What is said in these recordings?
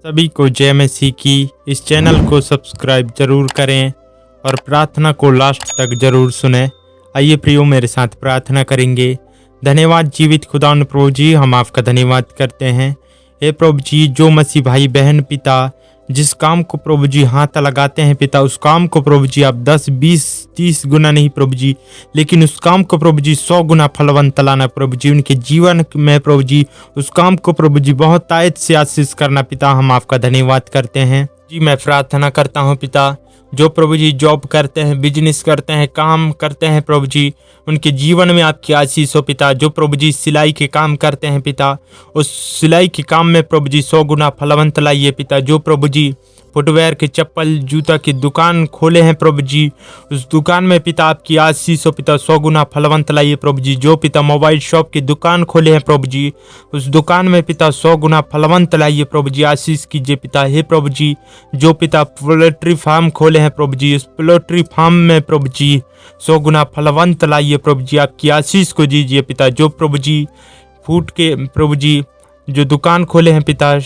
सभी को जय मसीह की। इस चैनल को सब्सक्राइब जरूर करें और प्रार्थना को लास्ट तक जरूर सुनें। आइए प्रियो मेरे साथ प्रार्थना करेंगे। धन्यवाद जीवित खुदा प्रभु जी, हम आपका धन्यवाद करते हैं। हे प्रभु जी, जो मसीह भाई बहन पिता जिस काम को प्रभु जी हाथ लगाते हैं पिता, उस काम को प्रभु जी आप 10, 20, 30 गुना नहीं प्रभु जी, लेकिन उस काम को प्रभु जी 100 गुना फलवंत लाना प्रभु जी। उनके जीवन में प्रभु जी उस काम को प्रभु जी बहुत तायत से आशीष करना पिता, हम आपका धन्यवाद करते हैं जी। मैं प्रार्थना करता हूँ पिता, जो प्रभु जी जॉब करते हैं, बिजनेस करते हैं, काम करते हैं प्रभु जी, उनके जीवन में आपकी आशीष हो पिता। जो प्रभु जी सिलाई के काम करते हैं पिता, उस सिलाई के काम में प्रभु जी 100 गुना फलवंत लाइए पिता। जो प्रभु जी फुटवेयर के चप्पल जूता की दुकान खोले हैं प्रभु जी, उस दुकान में पिता आपकी आशीष हो पिता, 100 गुना फलवंत लाइए प्रभु जी। जो पिता मोबाइल शॉप की दुकान खोले हैं प्रभु जी, उस दुकान में पिता 100 गुना फलवंत लाइए प्रभु जी, आशीष कीजिए पिता। हे प्रभु जी, जो पिता पोल्ट्री फार्म खोले हैं प्रभु जी, उस पोल्ट्री फार्म में प्रभु जी 100 गुना फलवंत लाइए प्रभु जी, आपकी आशीष को दीजिए पिता। जो प्रभु जी फूड के प्रभु जी जो दुकान खोले हैं पिता,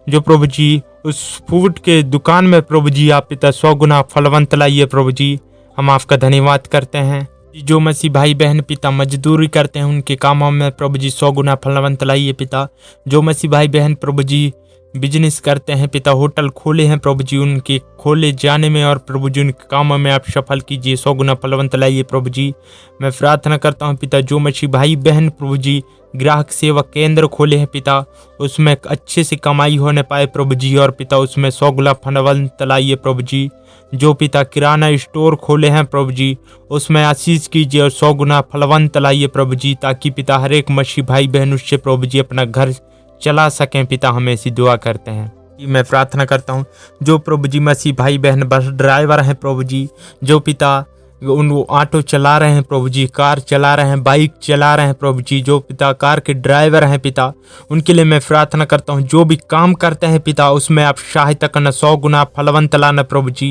जो प्रभु जी उस फूड के दुकान में प्रभु जी आप पिता 100 गुना फलवंत लाइए प्रभु जी, हम आपका धन्यवाद करते हैं। जो मसीह भाई बहन पिता मजदूरी करते हैं, उनके कामों में प्रभु जी 100 गुना फलवंत लाइए पिता। जो मसीह भाई बहन प्रभु जी बिजनेस करते हैं पिता, होटल खोले हैं प्रभु जी, उनके खोले जाने में और प्रभु जी उनके कामों में आप सफल कीजिए, 100 गुना फलवंत लाइए प्रभु जी। मैं प्रार्थना करता हूँ पिता, जो मसीह भाई बहन प्रभु जी ग्राहक सेवा केंद्र खोले हैं पिता, उसमें अच्छे से कमाई होने पाए प्रभु जी, और पिता उसमें 100 गुना फलवंत लाइए प्रभु जी। जो पिता किराना स्टोर खोले हैं प्रभु जी, उसमें आशीष कीजिए और 100 गुना फलवंत लाइए प्रभु जी, ताकि पिता हर एक मसीह भाई बहन उससे प्रभु जी अपना घर चला सकें पिता। हमें ऐसी दुआ करते हैं। मैं प्रार्थना करता हूँ, जो प्रभु जी मसीह भाई बहन बस ड्राइवर हैं प्रभु जी, जो पिता वो ऑटो चला रहे हैं प्रभु जी, कार चला रहे हैं, बाइक चला रहे हैं प्रभु जी, जो पिता कार के ड्राइवर हैं पिता, उनके लिए मैं प्रार्थना करता हूँ। जो भी काम करते हैं पिता, उसमें आप सहायता करना, 100 गुना फलवंत लाना प्रभु जी।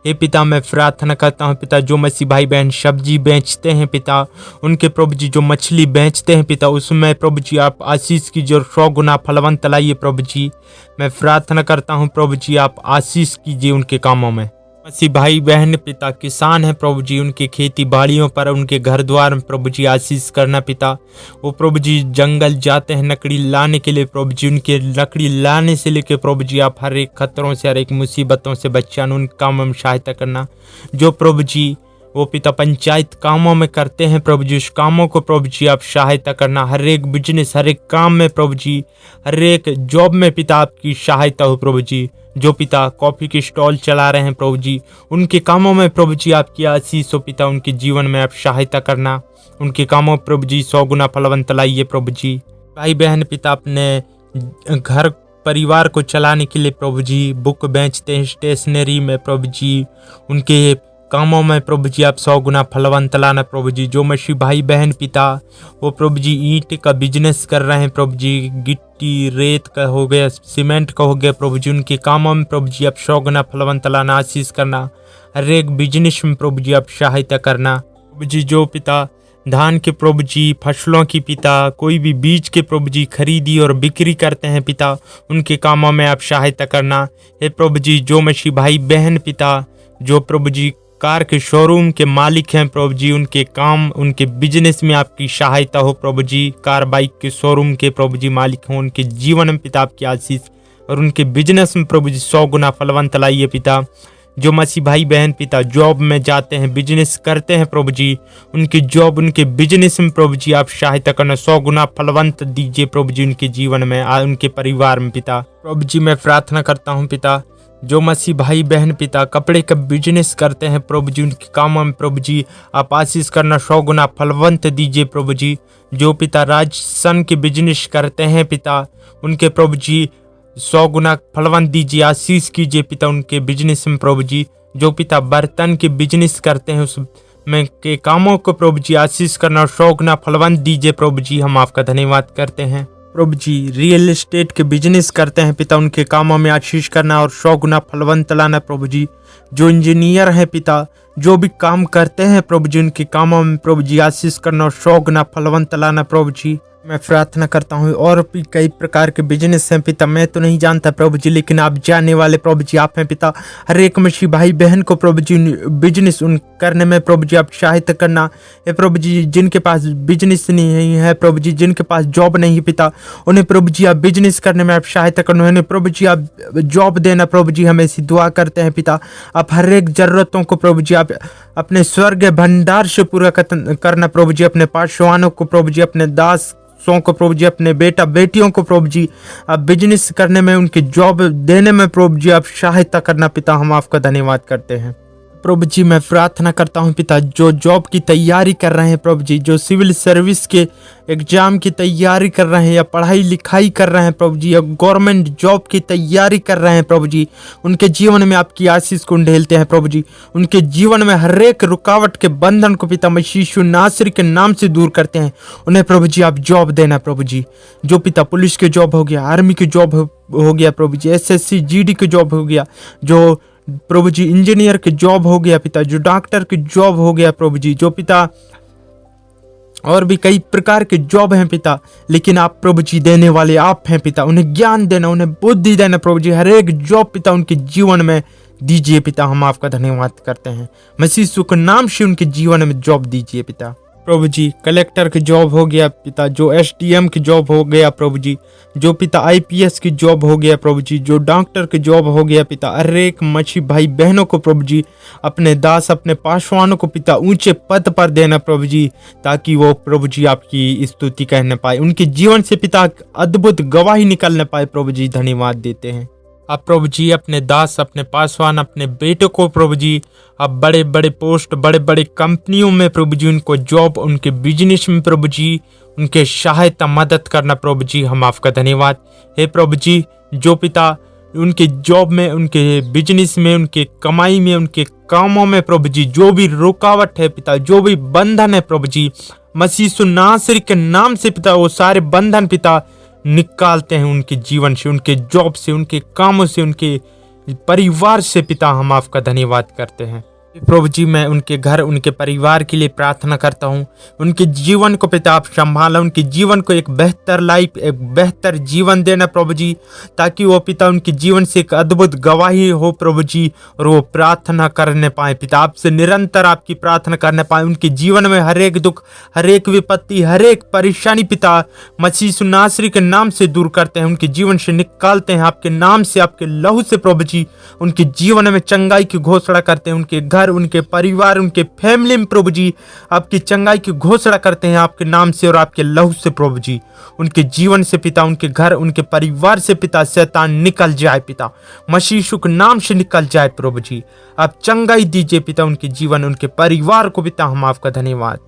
ये पिता मैं प्रार्थना करता हूँ पिता, जो मसीह भाई बहन सब्जी बेचते हैं पिता, उनके प्रभु जी जो मछली बेचते हैं पिता, उसमें प्रभु जी आप आशीष कीजिए और 100 गुना फलवंत लाइए प्रभु जी। मैं प्रार्थना करता हूँ प्रभु जी आप आशीष कीजिए उनके कामों में। मसीह भाई बहन पिता किसान हैं प्रभु जी, उनकी खेती बाड़ियों पर, उनके घर द्वार में प्रभु जी आशीष करना पिता। वो प्रभु जी जंगल जाते हैं लकड़ी लाने के लिए प्रभु जी, उनके लकड़ी लाने से लेकर प्रभु जी आप हर एक खतरों से, हर एक मुसीबतों से बचाना, उन कामों में सहायता करना। जो प्रभु जी वो पिता पंचायत कामों में करते हैं प्रभु जी, उस कामों को प्रभु जी आप सहायता करना। हर एक बिजनेस, हर एक काम में प्रभु जी, हर एक जॉब में पिता आपकी सहायता हो प्रभु जी। जो पिता कॉफ़ी के स्टॉल चला रहे हैं प्रभु जी, उनके कामों में प्रभु जी आपकी आशीष हो पिता, उनके जीवन में आप सहायता करना, उनके कामों प्रभु जी 100 गुना फलवंत लाइए प्रभु जी। भाई बहन पिता अपने घर परिवार को चलाने के लिए प्रभु जी बुक बेचते हैं, स्टेशनरी में प्रभु जी, उनके कामों में प्रभु जी आप 100 गुना फलवंत लाना प्रभु जी। जो मसीह भाई बहन पिता वो प्रभु जी ईंट का बिजनेस कर रहे हैं प्रभु जी, गिट्टी रेत का हो गया, सीमेंट का हो गया प्रभु जी, उनके कामों में प्रभु जी आप 100 गुना फलवंत लाना, आशीष करना, हर एक बिजनेस में प्रभु जी आप सहायता करना प्रभु जी। जो पिता धान के प्रभु जी फसलों की पिता, कोई भी बीज के प्रभु जी खरीदी और बिक्री करते हैं पिता, उनके कामों में आप सहायता करना। हे प्रभु जी, जो मसीह भाई बहन पिता जो प्रभु जी कार के शोरूम के मालिक हैं प्रभु जी, उनके काम, उनके बिजनेस में आपकी सहायता हो प्रभु जी। कार बाइक के शोरूम के प्रभु जी मालिक हों, उनके जीवन में पिता आपकी आशीष, और उनके बिजनेस में प्रभु जी 100 गुना फलवंत लाइए पिता। जो मसीह भाई बहन पिता जॉब में जाते हैं, बिजनेस करते हैं प्रभु जी, उनकी जॉब, उनके बिजनेस में प्रभु जी आप सहायता करना, 100 गुना फलवंत दीजिए प्रभु जी उनके जीवन में, उनके परिवार में पिता। प्रभु जी मैं प्रार्थना करता हूँ पिता, जो मसीह भाई बहन पिता कपड़े का बिजनेस करते हैं प्रभु जी, उनके कामों में प्रभु जी आप आशीष करना, 100 गुना फलवंत दीजिए प्रभु जी। जो पिता राशन के बिजनेस करते हैं पिता, उनके प्रभु जी 100 गुना फलवंत दीजिए, आशीष कीजिए पिता उनके बिजनेस में प्रभु जी। जो पिता बर्तन के बिजनेस करते हैं, उसमें के कामों को प्रभु जी आशीष करना, 100 गुना फलवंत दीजिए प्रभु जी, हम आपका धन्यवाद करते हैं। प्रभु जी रियल एस्टेट के बिजनेस करते हैं पिता, उनके कामों में आशीष करना और 100 गुना फलवंत लाना प्रभु जी। जो इंजीनियर हैं पिता, जो भी काम करते हैं प्रभु जी, उनके कामों में प्रभु जी आशीष करना और 100 गुना फलवंत लाना प्रभु जी। मैं प्रार्थना करता हूँ और भी कई प्रकार के बिजनेस हैं पिता, मैं तो नहीं जानता प्रभु जी, लेकिन आप जानने वाले प्रभु जी आप हैं पिता। हर एक मसीह भाई बहन को प्रभु जी बिजनेस उन करने में प्रभु जी आप सहायता करना है प्रभु जी। जिनके पास बिजनेस नहीं है प्रभु जी, जिनके पास जॉब नहीं है पिता, उन्हें प्रभु जी आप बिजनेस करने में आप सहायता करना, उन्हें प्रभु जी आप जॉब देना प्रभु जी। हमें ऐसी दुआ करते हैं पिता, आप हर एक जरूरतों को प्रभु जी आप अपने स्वर्ग भंडार से पूरा करना प्रभु जी। अपने पासवानों को प्रभु जी, अपने दास को प्रभु जी, अपने बेटा बेटियों को प्रभु जी आप बिजनेस करने में, उनकी जॉब देने में प्रभु जी आप सहायता करना पिता। हम आपका धन्यवाद करते हैं प्रभु जी। मैं प्रार्थना करता हूं पिता, जो जॉब की तैयारी कर रहे हैं प्रभु जी, जो सिविल सर्विस के एग्जाम की तैयारी कर रहे हैं या पढ़ाई लिखाई कर रहे हैं प्रभु जी, या गवर्नमेंट जॉब की तैयारी कर रहे हैं प्रभु जी, उनके जीवन में आपकी आशीष को ढेलते हैं प्रभु जी। उनके जीवन में हर एक रुकावट के बंधन को पिता मसीह यीशु नासरी के नाम से दूर करते हैं। उन्हें प्रभु जी आप जॉब देना प्रभु जी। जो पिता पुलिस की जॉब हो गया, आर्मी की जॉब हो गया प्रभु जी, SSC GD की जॉब हो गया, जो प्रभु जी इंजीनियर की जॉब हो गया पिता, जो डॉक्टर की जॉब हो गया प्रभु जी, जो पिता और भी कई प्रकार के जॉब हैं पिता, लेकिन आप प्रभु जी देने वाले आप हैं पिता। उन्हें ज्ञान देना, उन्हें बुद्धि देना प्रभु जी, हर एक जॉब पिता उनके जीवन में दीजिए पिता। हम आपका धन्यवाद करते हैं मसीह यीशु के नाम से, उनके जीवन में जॉब दीजिए पिता प्रभु जी। कलेक्टर की जॉब हो गया पिता, जो SDM की जॉब हो गया प्रभु जी, जो पिता IPS की जॉब हो गया प्रभु जी, जो डॉक्टर की जॉब हो गया पिता। हर एक मसीह भाई बहनों को प्रभु जी, अपने दास अपने पासवानों को पिता ऊंचे पद पर देना प्रभु जी, ताकि वो प्रभु जी आपकी स्तुति कहने पाए, उनके जीवन से पिता अद्भुत गवाही निकलने पाए प्रभु जी। धन्यवाद देते हैं आप प्रभु जी। अपने दास अपने पासवान अपने बेटों को प्रभु जी आप बड़े बड़े पोस्ट, बड़े बड़े कंपनियों में प्रभु जी उनको जॉब, उनके बिजनेस में प्रभु जी उनके सहायता मदद करना प्रभु जी। हम आपका धन्यवाद हे प्रभु जी। जो पिता उनके जॉब में, उनके बिजनेस में, उनके कमाई में, उनके कामों में प्रभु जी जो भी रुकावट है पिता, जो भी बंधन है प्रभु जी, मसीह यीशु नासरी के नाम से पिता वो सारे बंधन पिता निकालते हैं उनके जीवन से, उनके जॉब से, उनके कामों से, उनके परिवार से पिता। हम आपका धन्यवाद करते हैं प्रभु जी। मैं उनके घर, उनके परिवार के लिए प्रार्थना करता हूँ, उनके जीवन को पिता आप संभाला, उनके जीवन को एक बेहतर लाइफ, एक बेहतर जीवन देना प्रभु जी, ताकि वो पिता उनके जीवन से एक अद्भुत गवाही हो प्रभु जी, और वो प्रार्थना करने पाए पिता, आपसे निरंतर आपकी प्रार्थना करने पाए। उनके जीवन में हर एक दुख, हर एक विपत्ति, हर एक परेशानी पिता मसीह यीशु नासरी के नाम से दूर करते हैं, उनके जीवन से निकालते हैं आपके नाम से, आपके लहू से प्रभु जी। उनके जीवन में चंगाई की घोषणा करते हैं, उनके घर, उनके परिवार, उनके फैमिली में प्रभु जी आपकी चंगाई की घोषणा करते हैं आपके नाम से और आपके लहू से प्रभु जी। उनके जीवन से पिता, उनके घर, उनके परिवार से पिता शैतान निकल जाए पिता, मसीह यीशु के नाम से निकल जाए प्रभु जी। आप चंगाई दीजिए पिता उनके जीवन, उनके परिवार को पिता। हम आपका धन्यवाद